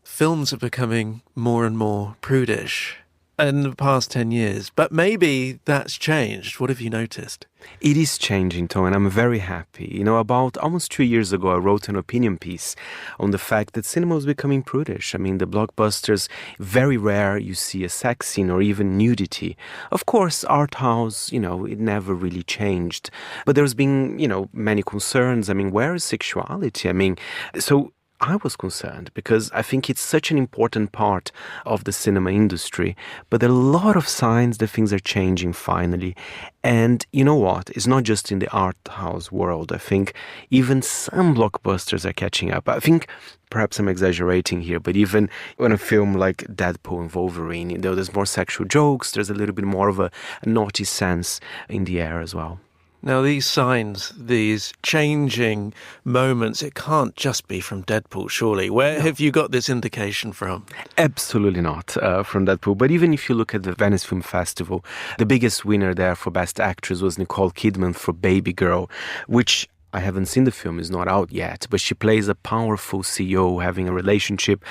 Films are becoming more and more prudish in the past 10 years, but maybe that's changed. What have you noticed? It is changing, Tom, and I'm very happy. About almost 2 years ago, I wrote an opinion piece on the fact that cinema was becoming prudish. I mean, the blockbusters, very rare you see a sex scene or even nudity. Of course, art house, it never really changed. But there's been, many concerns. I mean, where is sexuality? So I was concerned because I think it's such an important part of the cinema industry, but there are a lot of signs that things are changing finally. And you know what? It's not just in the art house world. I think even some blockbusters are catching up. I think perhaps I'm exaggerating here, but even when a film like Deadpool and Wolverine, there's more sexual jokes, there's a little bit more of a naughty sense in the air as well. Now, these signs, these changing moments, it can't just be from Deadpool, surely. Where have you got this indication from? Absolutely not from Deadpool. But even if you look at the Venice Film Festival, the biggest winner there for Best Actress was Nicole Kidman for Baby Girl, which I haven't seen the film, it's not out yet, but she plays a powerful CEO having a relationship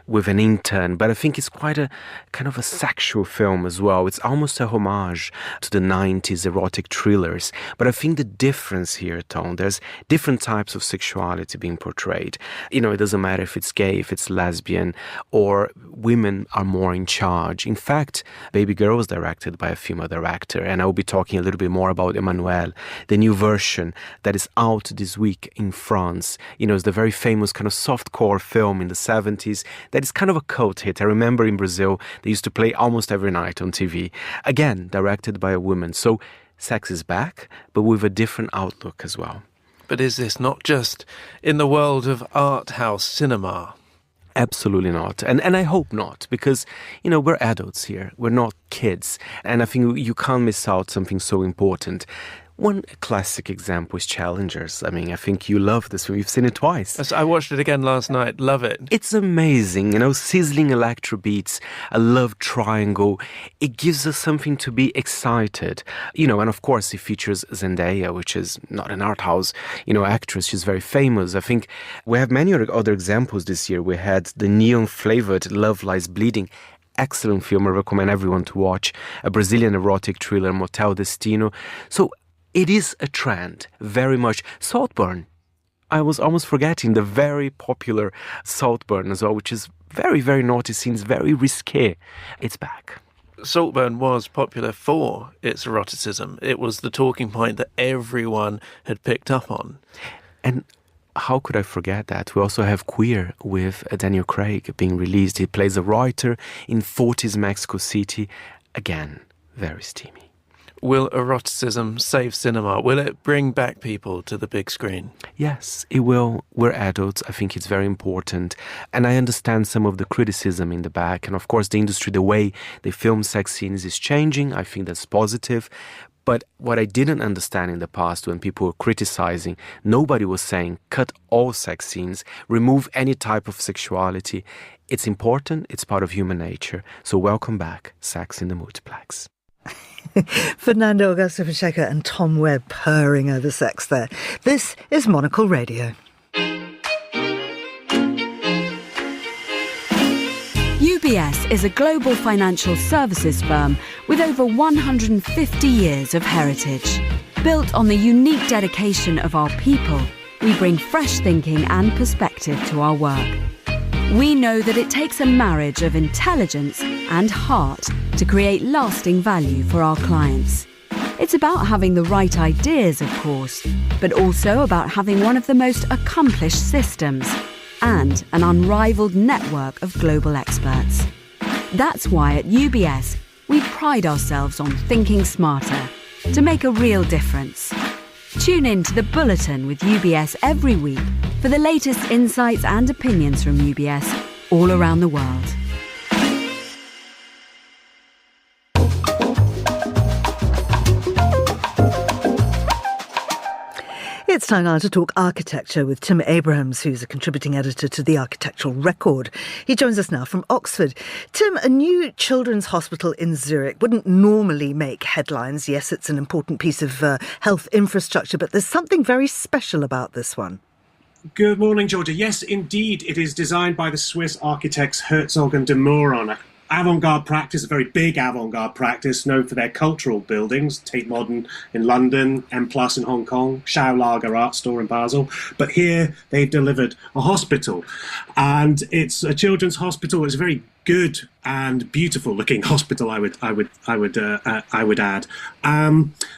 with an intern. But I think it's quite a kind of a sexual film as well. It's almost a homage to the 90s erotic thrillers. But I think the difference here, Tom, there's different types of sexuality being portrayed. You know, it doesn't matter if it's gay, if it's lesbian, or women are more in charge. In fact, Baby Girl was directed by a female director, and I will be talking a little bit more about Emmanuelle, the new version that is out this week in France. You know, it's the very famous kind of softcore film in the 70s that is kind of a cult hit. I remember in Brazil, they used to play almost every night on TV. Again, directed by a woman. So sex is back, but with a different outlook as well. But is this not just in the world of art house cinema? Absolutely not. And I hope not, because, you know, we're adults here. We're not kids. And I think you can't miss out something so important. One classic example is Challengers. I mean, I think you love this film. You've seen it twice. I watched it again last night. Love it. It's amazing. You know, sizzling electro beats, a love triangle. It gives us something to be excited. You know, and of course it features Zendaya, which is not an art house, you know, actress. She's very famous. I think we have many other examples this year. We had the neon-flavored Love Lies Bleeding. Excellent film. I recommend everyone to watch. A Brazilian erotic thriller, Motel Destino. So it is a trend, very much. Saltburn. I was almost forgetting the very popular Saltburn as well, which is very, very naughty scenes, very risque. It's back. Saltburn was popular for its eroticism. It was the talking point that everyone had picked up on. And how could I forget that? We also have Queer with Daniel Craig being released. He plays a writer in 40s Mexico City. Again, very steamy. Will eroticism save cinema? Will it bring back people to the big screen? Yes, it will. We're adults. I think it's very important. And I understand some of the criticism in the back. And of course, the industry, the way they film sex scenes is changing. I think that's positive. But what I didn't understand in the past when people were criticizing, nobody was saying, cut all sex scenes, remove any type of sexuality. It's important. It's part of human nature. So welcome back, Sex in the Multiplex. Fernando Augusto Pacheco and Tom Webb purring over sex there. This is Monocle Radio. UBS is a global financial services firm with over 150 years of heritage. Built on the unique dedication of our people, we bring fresh thinking and perspective to our work. We know that it takes a marriage of intelligence and heart to create lasting value for our clients. It's about having the right ideas, of course, but also about having one of the most accomplished systems and an unrivaled network of global experts. That's why at UBS, we pride ourselves on thinking smarter to make a real difference. Tune in to The Bulletin with UBS every week for the latest insights and opinions from UBS all around the world. It's time now to talk architecture with Tim Abrahams, who's a contributing editor to The Architectural Record. He joins us now from Oxford. Tim, a new children's hospital in Zurich wouldn't normally make headlines. Yes, it's an important piece of health infrastructure, but there's something very special about this one. Good morning, Georgia. Yes, indeed, it is designed by the Swiss architects Herzog and de Meuron. Avant-garde practice, a very big avant-garde practice, known for their cultural buildings, Tate Modern in London, M+ in Hong Kong, Schaulager Art Store in Basel. But here they've delivered a hospital, and it's a children's hospital. It's a very good and beautiful-looking hospital, I would add.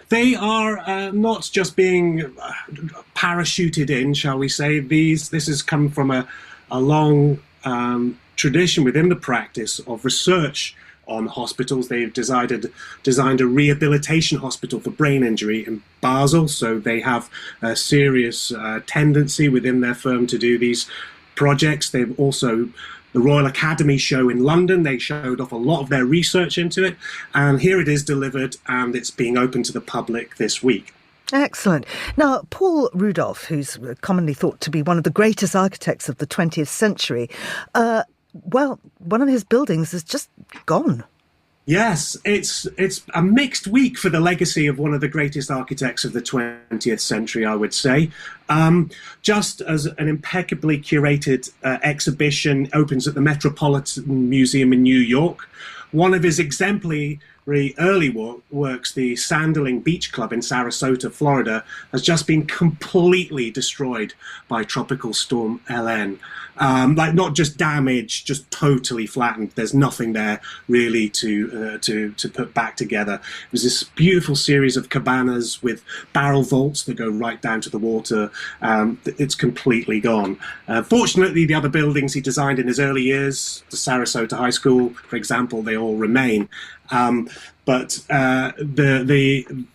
They are not just being parachuted in, shall we say. This has come from a long tradition within the practice of research on hospitals. They've designed a rehabilitation hospital for brain injury in Basel, so they have a serious tendency within their firm to do these projects. They've also, the Royal Academy show in London, they showed off a lot of their research into it, and here it is delivered, and it's being open to the public this week. Excellent. Now, Paul Rudolph, who's commonly thought to be one of the greatest architects of the 20th century, well, one of his buildings is just gone. Yes, it's a mixed week for the legacy of one of the greatest architects of the 20th century, I would say. Just as an impeccably curated exhibition opens at the Metropolitan Museum in New York, one of his exemplary early works, the Sanderling Beach Club in Sarasota, Florida, has just been completely destroyed by Tropical Storm LN. Not just damaged, just totally flattened. There's nothing there really to put back together. It was this beautiful series of cabanas with barrel vaults that go right down to the water. It's completely gone. Fortunately, the other buildings he designed in his early years, the Sarasota High School, for example, they all remain. But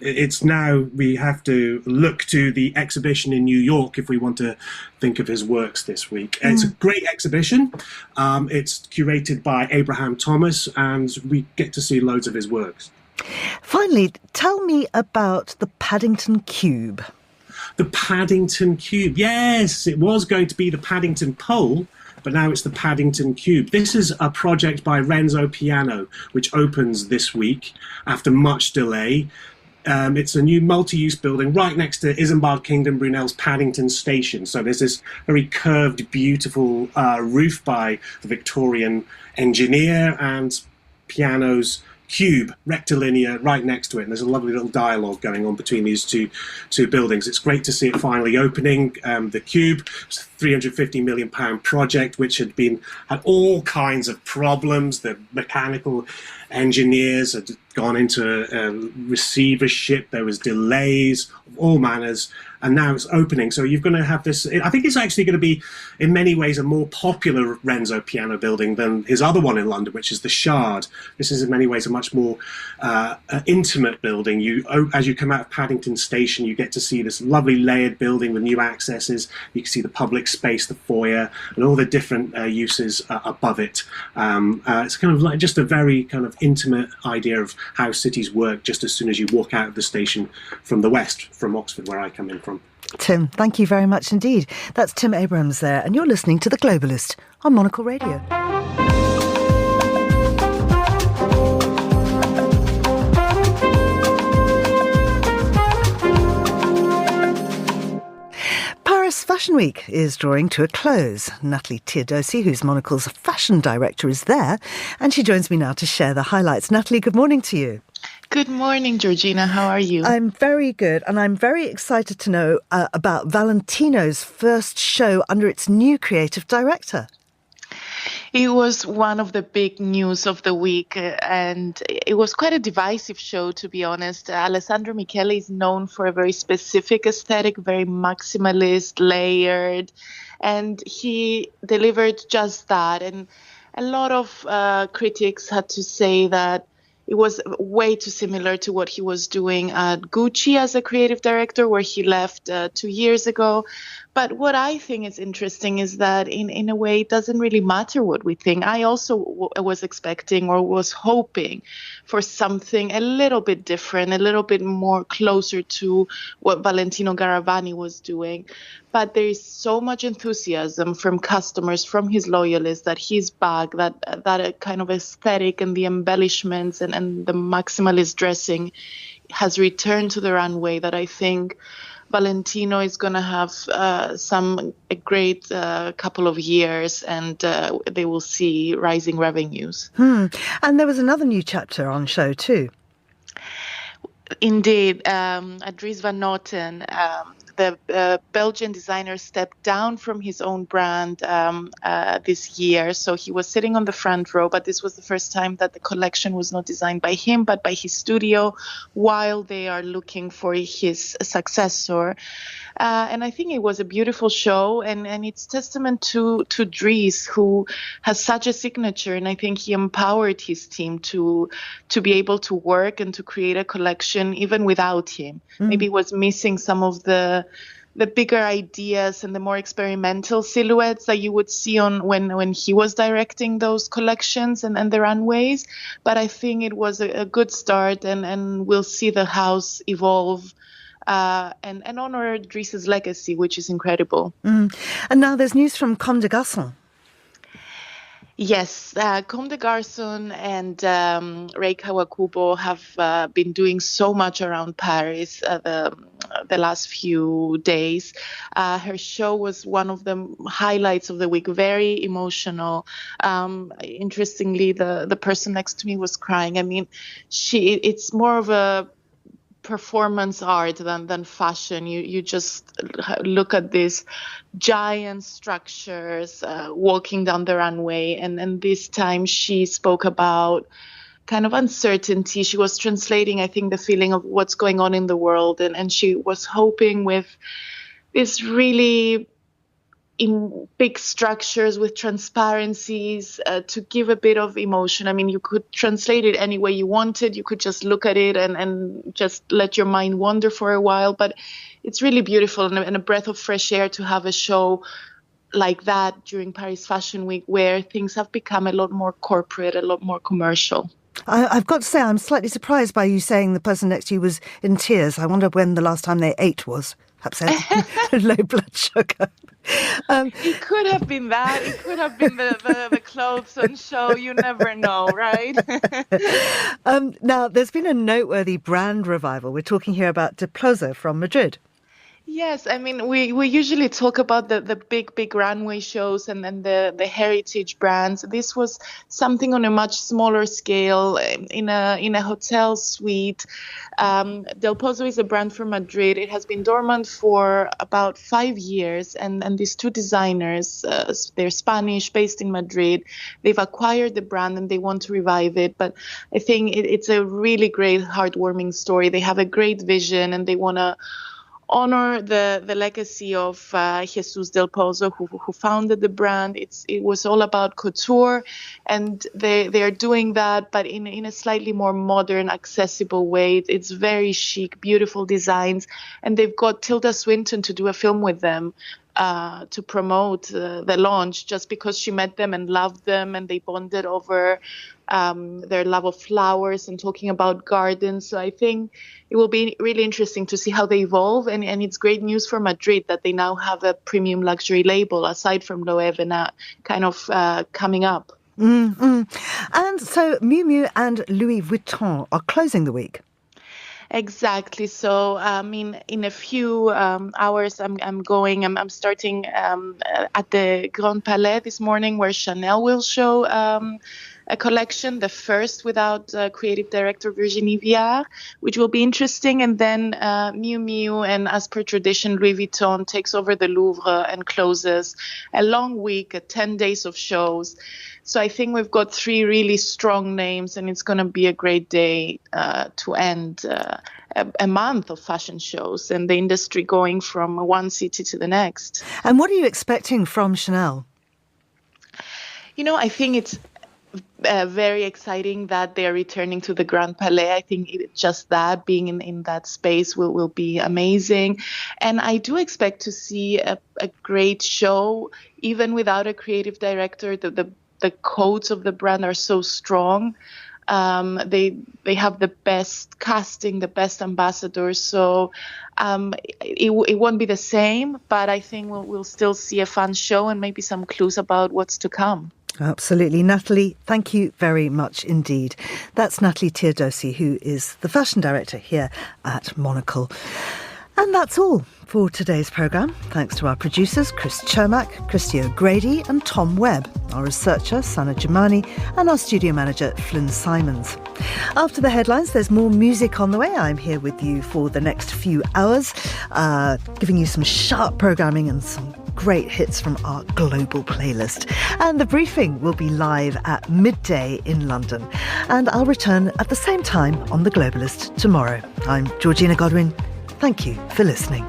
it's now we have to look to the exhibition in New York if we want to think of his works this week. It's a great exhibition. It's curated by Abraham Thomas, and we get to see loads of his works. Finally, tell me about the Paddington Cube. The Paddington Cube. Yes, it was going to be the Paddington Pole, but now it's the Paddington Cube. This is a project by Renzo Piano, which opens this week after much delay. It's a new multi-use building right next to Isambard Kingdom Brunel's Paddington Station. So there's this very curved, beautiful roof by the Victorian engineer, and Piano's cube, rectilinear, right next to it. And there's a lovely little dialogue going on between these two buildings. It's great to see it finally opening. The Cube, it's a £350 million project, which had all kinds of problems. The mechanical engineers had gone into receivership. There was delays of all manners. And now it's opening. So you're going to have this. I think it's actually going to be, in many ways, a more popular Renzo Piano building than his other one in London, which is the Shard. This is, in many ways, a much more intimate building. As you come out of Paddington Station, you get to see this lovely layered building with new accesses. You can see the public space, the foyer, and all the different uses above it. It's kind of like just a very kind of intimate idea of how cities work just as soon as you walk out of the station from the west, from Oxford, where I come in from. Tim, thank you very much indeed. That's Tim Abrams there, and you're listening to The Globalist on Monocle Radio. Paris Fashion Week is drawing to a close. Natalie Teodosi, who's Monocle's fashion director, is there, and she joins me now to share the highlights. Natalie, good morning to you. Good morning, Georgina. How are you? I'm very good, and I'm very excited to know about Valentino's first show under its new creative director. It was one of the big news of the week, and it was quite a divisive show, to be honest. Alessandro Michele is known for a very specific aesthetic, very maximalist, layered, and he delivered just that. And a lot of critics had to say that it was way too similar to what he was doing at Gucci as a creative director, where he left 2 years ago. But what I think is interesting is that in a way, it doesn't really matter what we think. I also was expecting or was hoping for something a little bit different, a little bit more closer to what Valentino Garavani was doing. But there is so much enthusiasm from customers, from his loyalists, that he's back, that kind of aesthetic and the embellishments and the maximalist dressing has returned to the runway, that I think Valentino is going to have a great couple of years, and they will see rising revenues. And there was another new chapter on show too. Indeed. Dries Van Noten, the Belgian designer, stepped down from his own brand this year. So he was sitting on the front row, but this was the first time that the collection was not designed by him, but by his studio, while they are looking for his successor. And I think it was a beautiful show, and it's testament to Dries, who has such a signature, and I think he empowered his team to be able to work and to create a collection even without him. Maybe it was missing some of the bigger ideas and the more experimental silhouettes that you would see on when he was directing those collections and the runways. But I think it was a good start, and we'll see the house evolve and honor Dries' legacy, which is incredible. And now there's news from Comme des Garçons. Yes, Comme des Garçons and Rei Kawakubo have been doing so much around Paris the last few days. Her show was one of the highlights of the week, very emotional. Interestingly, the person next to me was crying. I mean, it's more of a performance art than fashion. You just look at these giant structures walking down the runway, and this time she spoke about kind of uncertainty. She was translating, I think, the feeling of what's going on in the world, and she was hoping with this really in big structures with transparencies to give a bit of emotion. I mean, you could translate it any way you wanted. You could just look at it and just let your mind wander for a while. But it's really beautiful and a breath of fresh air to have a show like that during Paris Fashion Week, where things have become a lot more corporate, a lot more commercial. I've got to say, I'm slightly surprised by you saying the person next to you was in tears. I wonder when the last time they ate was. Perhaps they had low blood sugar. It could have been that. It could have been the clothes on show. You never know, right? Now, there's been a noteworthy brand revival. We're talking here about Diploso from Madrid. Yes, I mean, we usually talk about the big runway shows and then the heritage brands. This was something on a much smaller scale in a hotel suite. Del Pozo is a brand from Madrid. It has been dormant for about 5 years, and these two designers, they're Spanish, based in Madrid. They've acquired the brand and they want to revive it. But I think it's a really great, heartwarming story. They have a great vision and they want to honor the legacy of Jesus Del Pozo, who founded the brand. It was all about couture, and they are doing that, but in a slightly more modern, accessible way. It's very chic, beautiful designs, and they've got Tilda Swinton to do a film with them to promote the launch, just because she met them and loved them, and they bonded over their love of flowers and talking about gardens. So I think it will be really interesting to see how they evolve. And it's great news for Madrid that they now have a premium luxury label, aside from Loewe, kind of coming up. Mm-hmm. And so Miu Miu and Louis Vuitton are closing the week. Exactly. So, I mean, in a few hours, I'm starting at the Grand Palais this morning, where Chanel will show a collection, the first without creative director Virginie Viard, which will be interesting. And then Miu Miu, and as per tradition, Louis Vuitton takes over the Louvre and closes a long week, 10 days of shows. So I think we've got three really strong names, and it's going to be a great day to end a month of fashion shows and the industry going from one city to the next. And what are you expecting from Chanel? You know, I think it's very exciting that they're returning to the Grand Palais. I think just that, being in that space will be amazing. And I do expect to see a great show, even without a creative director. The codes of the brand are so strong. They have the best casting, the best ambassadors. So it won't be the same, but I think we'll still see a fun show and maybe some clues about what's to come. Absolutely. Natalie, thank you very much indeed. That's Natalie Teodosi, who is the fashion director here at Monocle. And that's all for today's programme. Thanks to our producers, Chris Chermack, Christy O'Grady and Tom Webb, our researcher, Sana Jamani, and our studio manager, Flynn Simons. After the headlines, there's more music on the way. I'm here with you for the next few hours, giving you some sharp programming and some great hits from our global playlist. And the briefing will be live at midday in London. And I'll return at the same time on The Globalist tomorrow. I'm Georgina Godwin. Thank you for listening.